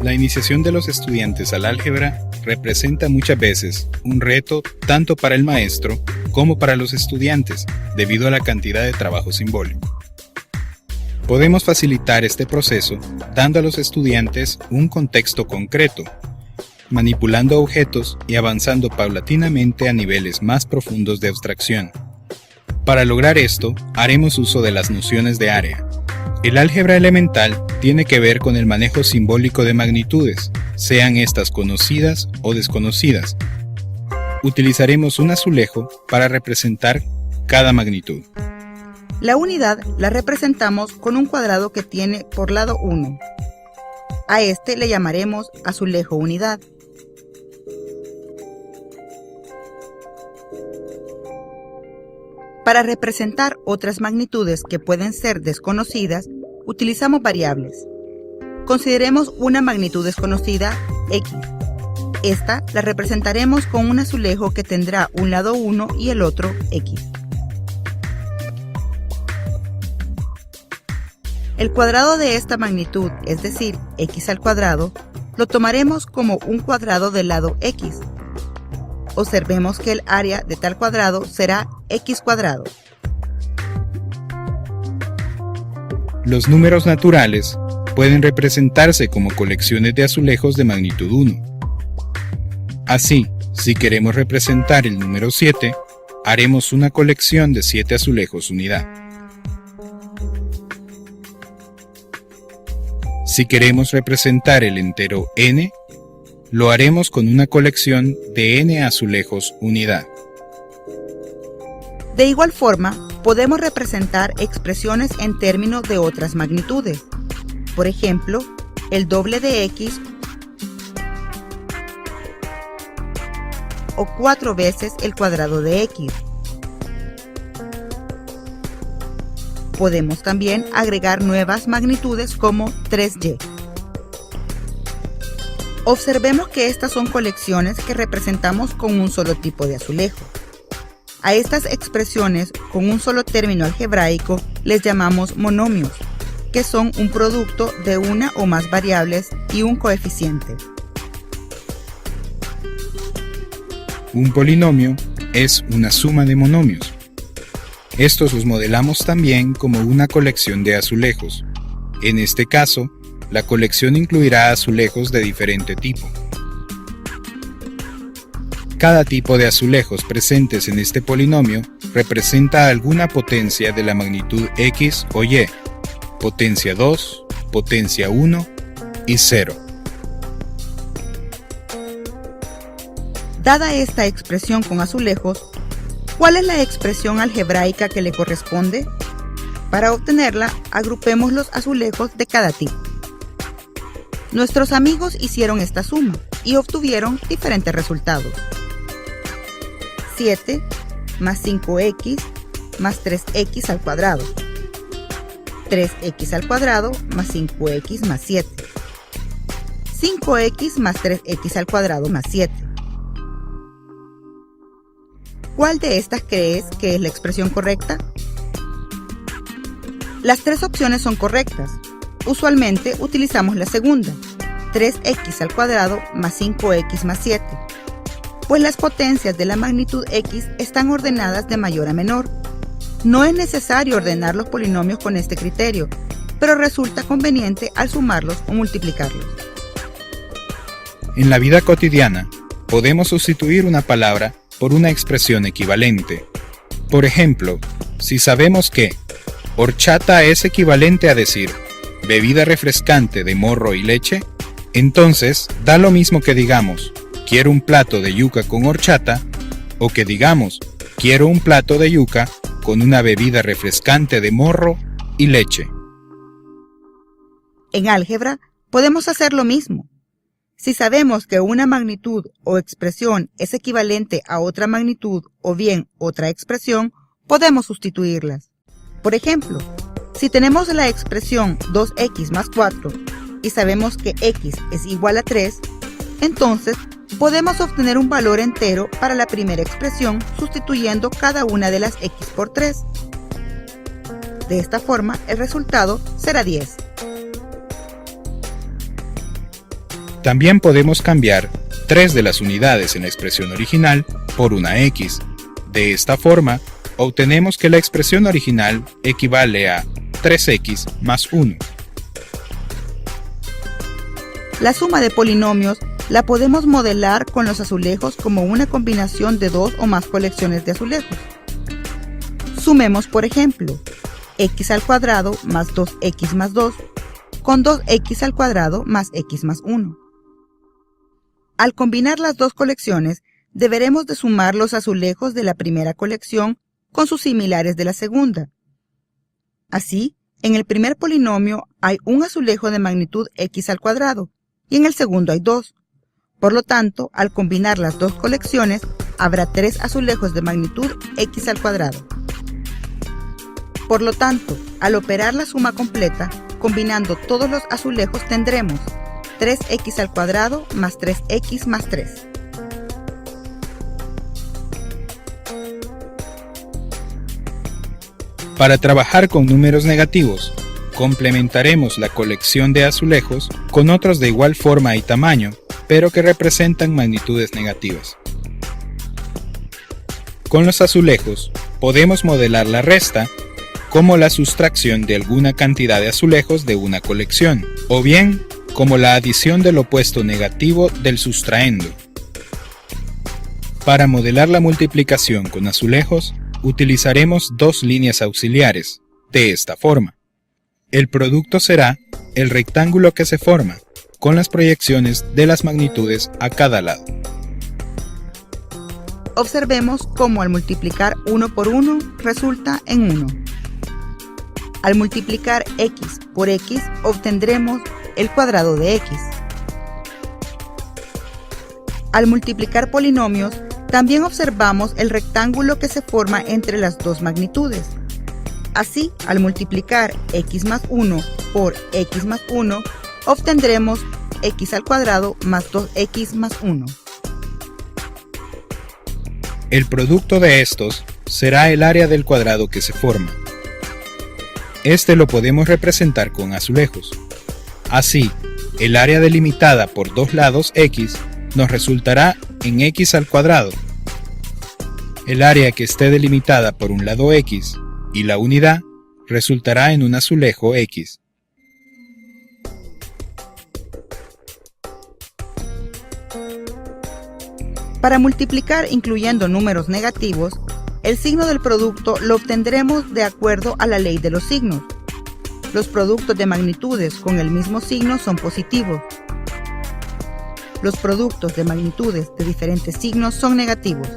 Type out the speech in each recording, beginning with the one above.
La iniciación de los estudiantes al álgebra representa muchas veces un reto tanto para el maestro como para los estudiantes, debido a la cantidad de trabajo simbólico. Podemos facilitar este proceso dando a los estudiantes un contexto concreto, manipulando objetos y avanzando paulatinamente a niveles más profundos de abstracción. Para lograr esto, haremos uso de las nociones de área. El álgebra elemental tiene que ver con el manejo simbólico de magnitudes, sean estas conocidas o desconocidas. Utilizaremos un azulejo para representar cada magnitud. La unidad la representamos con un cuadrado que tiene por lado 1. A este le llamaremos azulejo unidad. Para representar otras magnitudes que pueden ser desconocidas, utilizamos variables. Consideremos una magnitud desconocida, x. Esta la representaremos con un azulejo que tendrá un lado 1 y el otro x. El cuadrado de esta magnitud, es decir, x al cuadrado, lo tomaremos como un cuadrado del lado x. Observemos que el área de tal cuadrado será x cuadrado. Los números naturales pueden representarse como colecciones de azulejos de magnitud 1. Así, si queremos representar el número 7, haremos una colección de 7 azulejos unidad. Si queremos representar el entero n, lo haremos con una colección de n azulejos unidad. De igual forma, podemos representar expresiones en términos de otras magnitudes. Por ejemplo, el doble de x o 4 veces el cuadrado de x. Podemos también agregar nuevas magnitudes como 3y. Observemos que estas son colecciones que representamos con un solo tipo de azulejo. A estas expresiones con un solo término algebraico les llamamos monomios, que son un producto de una o más variables y un coeficiente. Un polinomio es una suma de monomios. Estos los modelamos también como una colección de azulejos. En este caso, la colección incluirá azulejos de diferente tipo. Cada tipo de azulejos presentes en este polinomio representa alguna potencia de la magnitud x o y, potencia 2, potencia 1 y 0. Dada esta expresión con azulejos, ¿cuál es la expresión algebraica que le corresponde? Para obtenerla, agrupemos los azulejos de cada tipo. Nuestros amigos hicieron esta suma y obtuvieron diferentes resultados. 7 más 5x más 3x al cuadrado. 3x al cuadrado más 5x más 7. 5x más 3x al cuadrado más 7. ¿Cuál de estas crees que es la expresión correcta? Las tres opciones son correctas. Usualmente utilizamos la segunda, 3x al cuadrado más 5x más 7, pues las potencias de la magnitud x están ordenadas de mayor a menor. No es necesario ordenar los polinomios con este criterio, pero resulta conveniente al sumarlos o multiplicarlos. En la vida cotidiana, podemos sustituir una palabra por una expresión equivalente. Por ejemplo, si sabemos que horchata es equivalente a decir bebida refrescante de morro y leche, entonces da lo mismo que digamos quiero un plato de yuca con horchata o que digamos quiero un plato de yuca con una bebida refrescante de morro y leche. En álgebra podemos hacer lo mismo. Si sabemos que una magnitud o expresión es equivalente a otra magnitud o bien otra expresión, podemos sustituirlas. Por ejemplo, si tenemos la expresión 2x más 4 y sabemos que x es igual a 3, entonces podemos obtener un valor entero para la primera expresión sustituyendo cada una de las x por 3. De esta forma, el resultado será 10. También podemos cambiar 3 de las unidades en la expresión original por una x. De esta forma, obtenemos que la expresión original equivale a 3x más 1. La suma de polinomios la podemos modelar con los azulejos como una combinación de 2 o más colecciones de azulejos. Sumemos, por ejemplo, x al cuadrado más 2x más 2 con 2x al cuadrado más x más 1. Al combinar las dos colecciones, deberemos de sumar los azulejos de la primera colección con sus similares de la segunda. Así, en el primer polinomio hay un azulejo de magnitud x al cuadrado y en el segundo hay 2. Por lo tanto, al combinar las dos colecciones, habrá 3 azulejos de magnitud x al cuadrado. Por lo tanto, al operar la suma completa, combinando todos los azulejos tendremos 3x al cuadrado más 3x más 3. Para trabajar con números negativos, complementaremos la colección de azulejos con otros de igual forma y tamaño, pero que representan magnitudes negativas. Con los azulejos, podemos modelar la resta como la sustracción de alguna cantidad de azulejos de una colección, o bien como la adición del opuesto negativo del sustraendo. Para modelar la multiplicación con azulejos, utilizaremos dos líneas auxiliares, de esta forma. El producto será el rectángulo que se forma, con las proyecciones de las magnitudes a cada lado. Observemos cómo al multiplicar 1 por 1 resulta en 1. Al multiplicar x por x obtendremos el cuadrado de x. Al multiplicar polinomios, también observamos el rectángulo que se forma entre las dos magnitudes. Así, al multiplicar x más 1 por x más 1, obtendremos x al cuadrado más 2x más 1. El producto de estos será el área del cuadrado que se forma. Este lo podemos representar con azulejos. Así, el área delimitada por dos lados x nos resultará en x al cuadrado. El área que esté delimitada por un lado x y la unidad resultará en un azulejo x. Para multiplicar incluyendo números negativos, el signo del producto lo obtendremos de acuerdo a la ley de los signos. Los productos de magnitudes con el mismo signo son positivos. Los productos de magnitudes de diferentes signos son negativos.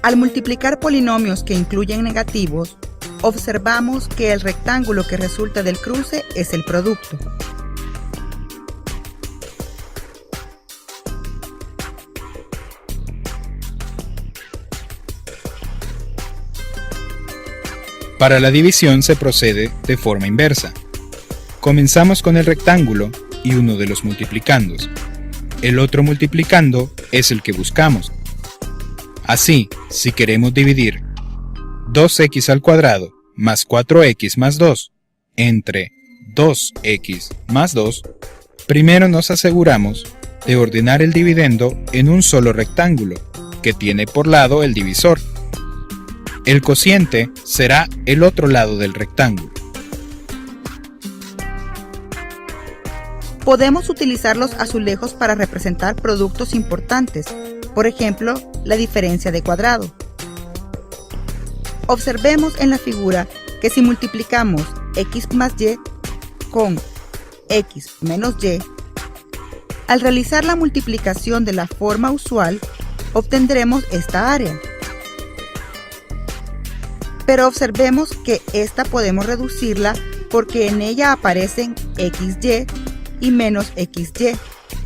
Al multiplicar polinomios que incluyen negativos, observamos que el rectángulo que resulta del cruce es el producto. Para la división se procede de forma inversa. Comenzamos con el rectángulo y uno de los multiplicandos. El otro multiplicando es el que buscamos. Así, si queremos dividir 2x al cuadrado más 4x más 2 entre 2x más 2, primero nos aseguramos de ordenar el dividendo en un solo rectángulo, que tiene por lado el divisor. El cociente será el otro lado del rectángulo. Podemos utilizar los azulejos para representar productos importantes, por ejemplo, la diferencia de cuadrado. Observemos en la figura que si multiplicamos x más y con x menos y, al realizar la multiplicación de la forma usual, obtendremos esta área. Pero observemos que esta podemos reducirla porque en ella aparecen xy y menos xy,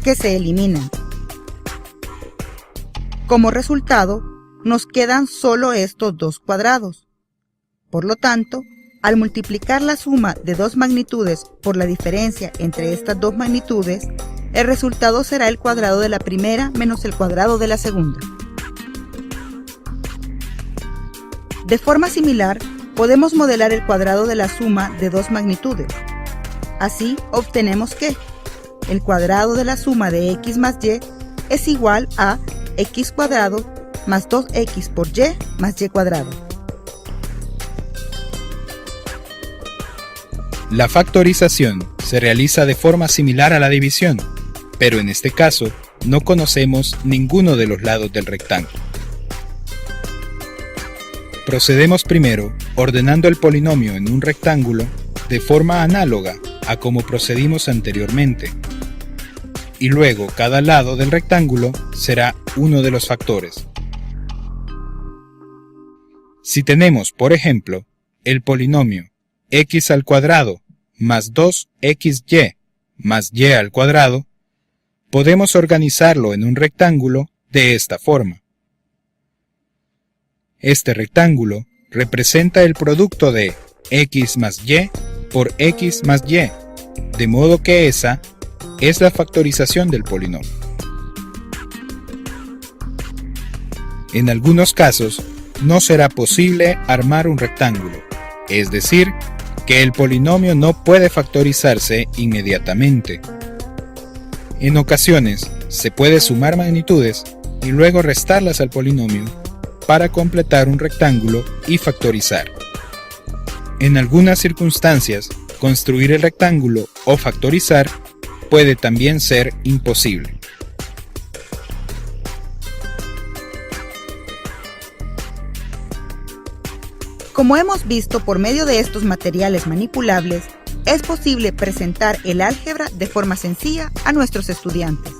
que se eliminan. Como resultado, nos quedan solo estos dos cuadrados. Por lo tanto, al multiplicar la suma de dos magnitudes por la diferencia entre estas dos magnitudes, el resultado será el cuadrado de la primera menos el cuadrado de la segunda. De forma similar, podemos modelar el cuadrado de la suma de dos magnitudes. Así obtenemos que el cuadrado de la suma de x más y es igual a x cuadrado más 2x por y más y cuadrado. La factorización se realiza de forma similar a la división, pero en este caso no conocemos ninguno de los lados del rectángulo. Procedemos primero ordenando el polinomio en un rectángulo de forma análoga a como procedimos anteriormente, y luego cada lado del rectángulo será uno de los factores. Si tenemos, por ejemplo, el polinomio x al cuadrado más 2xy más y al cuadrado, podemos organizarlo en un rectángulo de esta forma. Este rectángulo representa el producto de x más y por x más y, de modo que esa es la factorización del polinomio. En algunos casos, no será posible armar un rectángulo, es decir, que el polinomio no puede factorizarse inmediatamente. En ocasiones, se puede sumar magnitudes y luego restarlas al polinomio para completar un rectángulo y factorizar. En algunas circunstancias, construir el rectángulo o factorizar puede también ser imposible. Como hemos visto, por medio de estos materiales manipulables, es posible presentar el álgebra de forma sencilla a nuestros estudiantes.